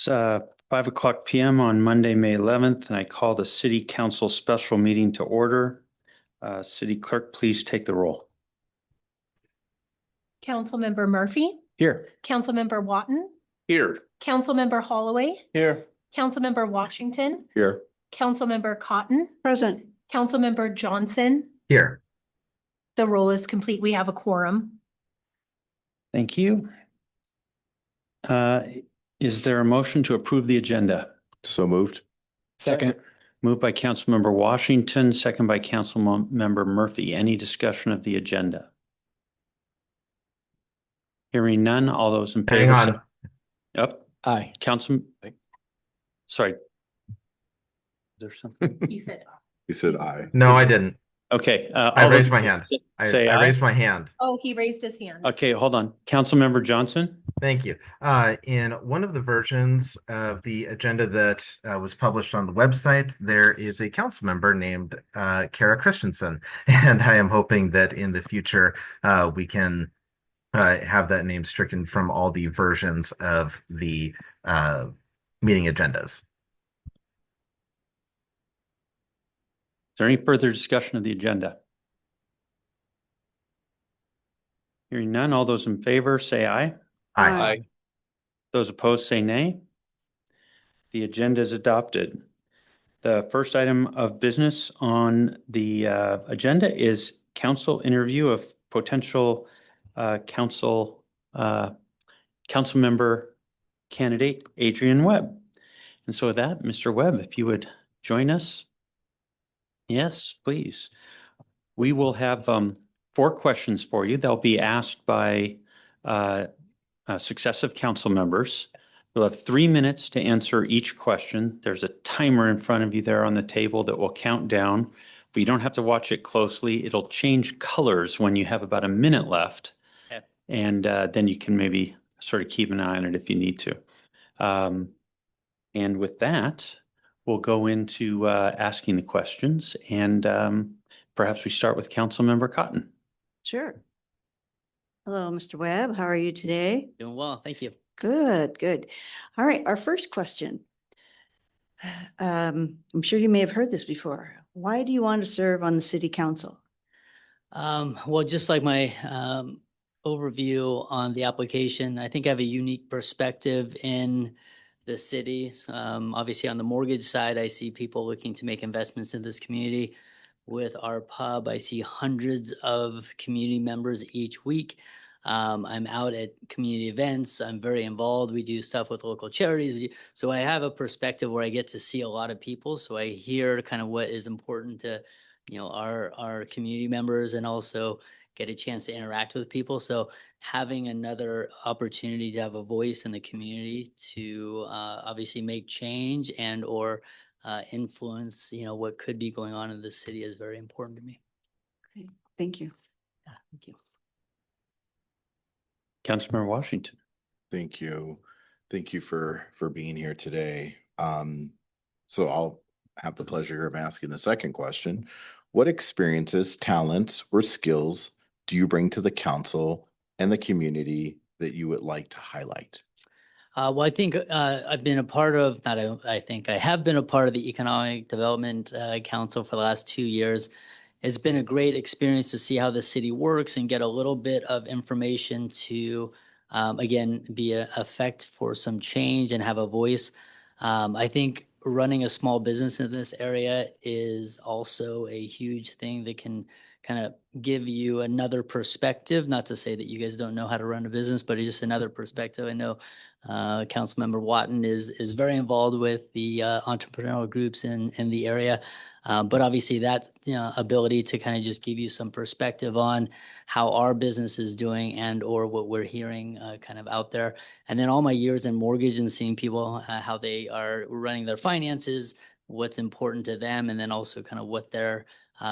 It's 5 o'clock p.m. on Monday, May 11th, and I call the City Council special meeting to order. City Clerk, please take the roll. Councilmember Murphy. Here. Councilmember Watton. Here. Councilmember Holloway. Here. Councilmember Washington. Here. Councilmember Cotton. Present. Councilmember Johnson. Here. The roll is complete. We have a quorum. Thank you. Is there a motion to approve the agenda? So moved. Second. Moved by Councilmember Washington, second by Councilmember Murphy. Any discussion of the agenda? Hearing none, all those in favor. Hang on. Up. Aye. Sorry. Is there something? He said, You said aye. No, I didn't. Okay. I raised my hand. Say I aye. raised my hand. oh, he raised his hand. Okay, hold on. Councilmember Johnson? Thank you. In one of the versions of the agenda that was published on the website, there is a council member named Kara Christensen, and I am hoping that in the future we can have that name stricken from all the versions of the meeting agendas. Is there any further discussion of the agenda? Hearing none, all those in favor say aye. Aye. Those opposed say nay. The agenda is adopted. The first item of business on the agenda is council interview of potential council member candidate Adrian Webb. And so with that, Mr. Webb, if you would join us. Yes, please. We will have 4 questions for you. They'll be asked by successive council members. You'll have 3 minutes to answer each question. There's a timer in front of you there on the table that will count down, but you don't have to watch it closely. It'll change colors when you have about a minute left. Okay. And then you can maybe sort of keep an eye on it if you need to. And with that, we'll go into asking the questions, and perhaps we start with Councilmember Cotton. Sure. Hello, Mr. Webb. How are you today? Doing well, thank you. Good, good. All right, our first question. I'm sure you may have heard this before. Why do you want to serve on the city council? Well, just like my overview on the application, I think I have a unique perspective in the city. Obviously, on the mortgage side, I see people looking to make investments in this community. With our pub, I see hundreds of community members each week. I'm out at community events. I'm very involved. We do stuff with local charities. So I have a perspective where I get to see a lot of people. So I hear kind of what is important to, our community members, and also get a chance to interact with people. So having another opportunity to have a voice in the community to obviously make change and or influence, what could be going on in the city is very important to me. Okay, thank you. Yeah, thank you. Councilmember Washington. Thank you. Thank you for being here today. So I'll have the pleasure of asking the second question. What experiences, talents, or skills do you bring to the council and the community that you would like to highlight? Well, I think I've been a part of, I have been a part of the Economic Development Council for the last 2 years. It's been a great experience to see how the city works and get a little bit of information to, again, be an effect for some change and have a voice. I think running a small business in this area is also a huge thing that can kind of give you another perspective. Not to say that you guys don't know how to run a business, but it's just another perspective. I know Councilmember Watton is very involved with the entrepreneurial groups in the area. But obviously that ability to kind of just give you some perspective on how our business is doing and or what we're hearing kind of out there. And then all my years in mortgage and seeing people how they are running their finances, what's important to them, and then also kind of what their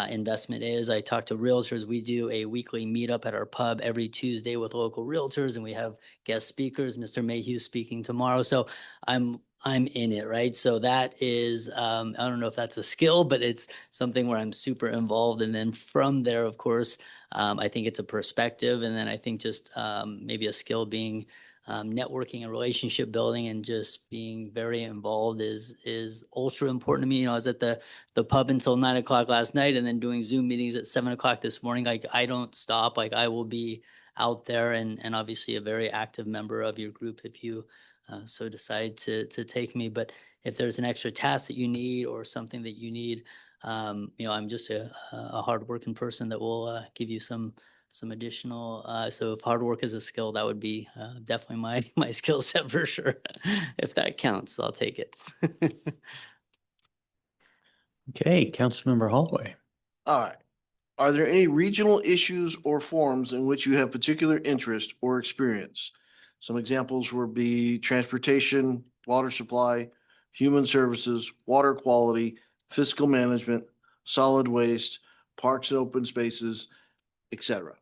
investment is. I talk to realtors. We do a weekly meetup at our pub every Tuesday with local realtors, and we have guest speakers. Mr. Mayhew speaking tomorrow. So I'm in it, right? So that is, I don't know if that's a skill, but it's something where I'm super involved. And then from there, of course, I think it's a perspective. And then I think just maybe a skill being networking and relationship building and just being very involved is ultra important to me. You know, I was at the pub until 9 o'clock last night and then doing Zoom meetings at 7 o'clock this morning. Like I don't stop. Like I will be out there and obviously a very active member of your group if you so decide to take me. But if there's an extra task that you need or something that you need, you know, I'm just a hardworking person that will give you some additional. So if hard work is a skill, that would be definitely my skill set for sure. If that counts, I'll take it. Okay, Councilmember Holloway. All right. Are there any regional issues or forums in which you have particular interest or experience? Some examples would be transportation, water supply, human services, water quality, fiscal management, solid waste, parks and open spaces, etc.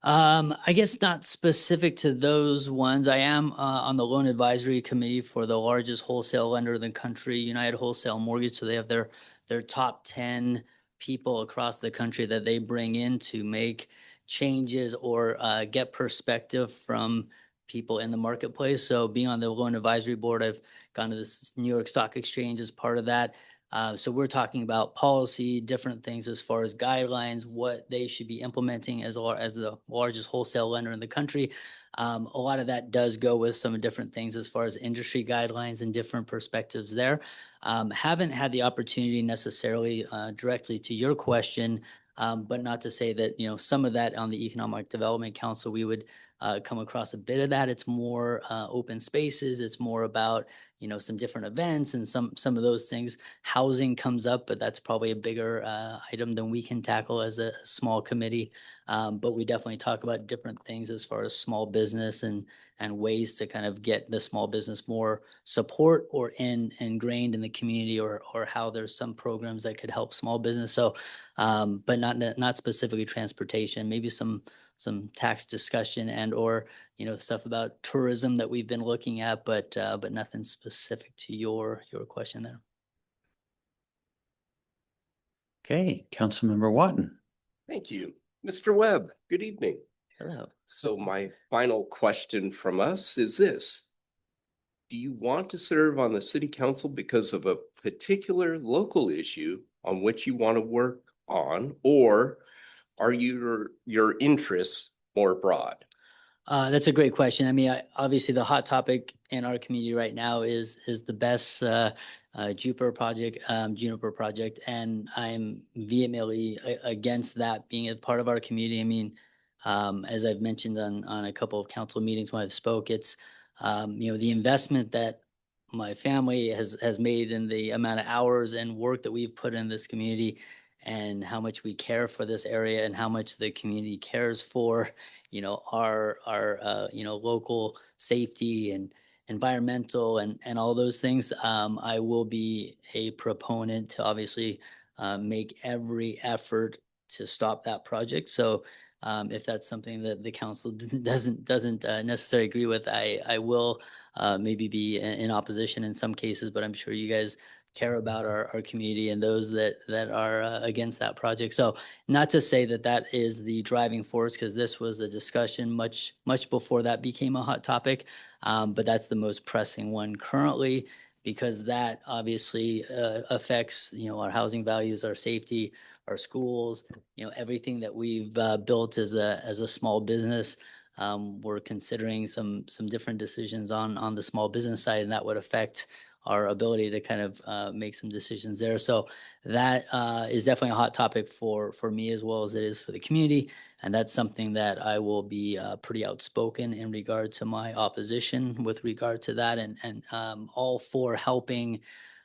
I guess not specific to those ones. I am on the loan advisory committee for the largest wholesale lender in the country, United Wholesale Mortgage. So they have their top 10 people across the country that they bring in to make changes or get perspective from people in the marketplace. So being on the loan advisory board, I've gone to this New York Stock Exchange as part of that. So we're talking about policy, different things as far as guidelines, what they should be implementing as the largest wholesale lender in the country. A lot of that does go with some different things as far as industry guidelines and different perspectives there. Haven't had the opportunity necessarily directly to your question, but not to say that, you know, some of that on the Economic Development Council, we would come across a bit of that. It's more open spaces. It's more about, you know, some different events and some of those things. Housing comes up, but that's probably a bigger item than we can tackle as a small committee. But we definitely talk about different things as far as small business and ways to kind of get the small business more support or ingrained in the community, or how there's some programs that could help small business. So, but not specifically transportation, maybe some tax discussion and or, you know, stuff about tourism that we've been looking at, but nothing specific to your question there. Okay, Councilmember Watton. Thank you. Mr. Webb, good evening. Hello. So my final question from us is this. Do you want to serve on the city council because of a particular local issue on which you want to work on, or are your interests more broad? That's a great question. I mean, obviously the hot topic in our community right now is the best Juniper project, and I'm vehemently against that being a part of our community. I mean, as I've mentioned on a couple of council meetings when I've spoke, it's you know, the investment that my family has made in the amount of hours and work that we've put in this community, and how much we care for this area and how much the community cares for, you know, our you know, local safety and environmental and all those things. I will be a proponent to obviously make every effort to stop that project. So if that's something that the council doesn't necessarily agree with, I will maybe be in opposition in some cases, but I'm sure you guys care about our community and those that are against that project. So not to say that that is the driving force, because this was a discussion much before that became a hot topic, but that's the most pressing one currently, because that obviously affects, you know, our housing values, our safety, our schools, you know, everything that we've built as a small business. We're considering some different decisions on the small business side, and that would affect our ability to kind of make some decisions there. So that is definitely a hot topic for me as well as it is for the community. And that's something that I will be pretty outspoken in regard to my opposition with regard to that, and all for helping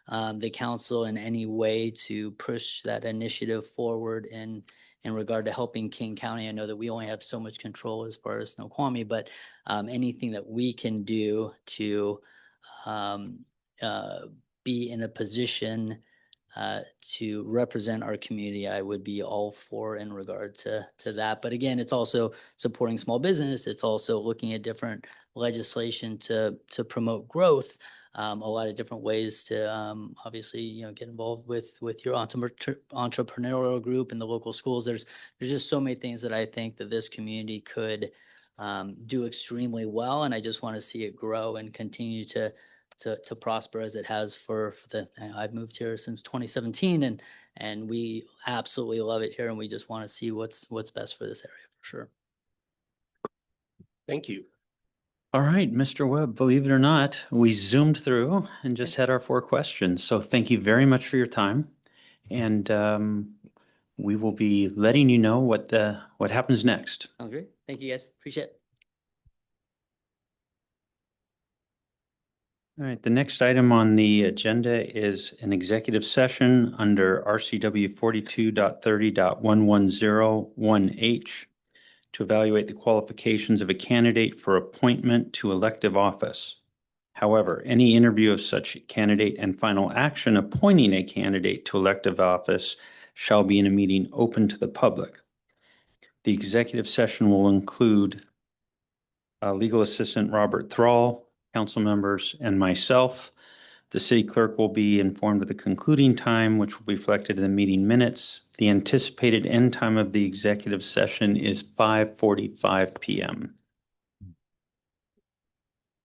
the council in any way to push that initiative forward in regard to helping King County. I know that we only have so much control as far as Snoqualmie, but anything that we can do to be in a position to represent our community, I would be all for in regard to that. But again, it's also supporting small business. It's also looking at different legislation to promote growth. A lot of different ways to obviously, you know, get involved with your entrepreneurial group in the local schools. There's just so many things that I think that this community could do extremely well, and I just want to see it grow and continue to prosper as it has for I've moved here since 2017, and we absolutely love it here, and we just want to see what's best for this area for sure. Thank you. All right, Mr. Webb, believe it or not, we zoomed through and just had our 4 questions. So thank you very much for your time. And we will be letting you know what happens next. Sounds great. Thank you, guys. Appreciate it. All right, the next item on the agenda is an executive session under RCW 42.30.1101H to evaluate the qualifications of a candidate for appointment to elective office. However, any interview of such candidate and final action appointing a candidate to elective office shall be in a meeting open to the public. The executive session will include legal assistant Robert Thrall, council members, and myself. The city clerk will be informed of the concluding time, which will be reflected in the meeting minutes. The anticipated end time of the executive session is 5:45 p.m.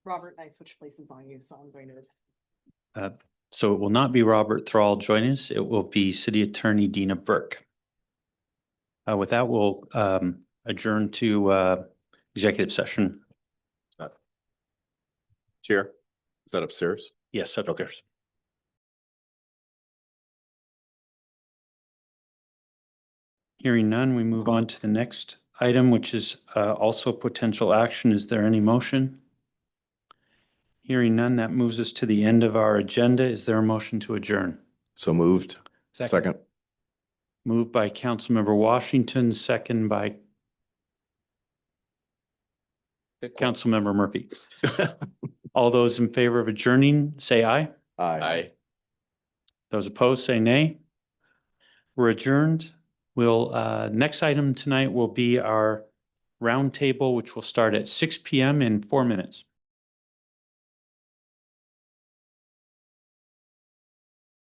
Robert and I switched places on you, so I'm going to. So it will not be Robert Thrall joining us. It will be City Attorney Dina Burke. With that, we'll adjourn to executive session. Chair, is that upstairs? Yes, upstairs. Hearing none, we move on to the next item, which is also potential action. Is there any motion? Hearing none, that moves us to the end of our agenda. Is there a motion to adjourn? So moved. Second. Moved by Councilmember Washington, second by Councilmember Murphy. All those in favor of adjourning, say aye. Aye. Those opposed, say nay. We're adjourned. We'll, next item tonight will be our roundtable, which will start at 6 p.m. in 4 minutes.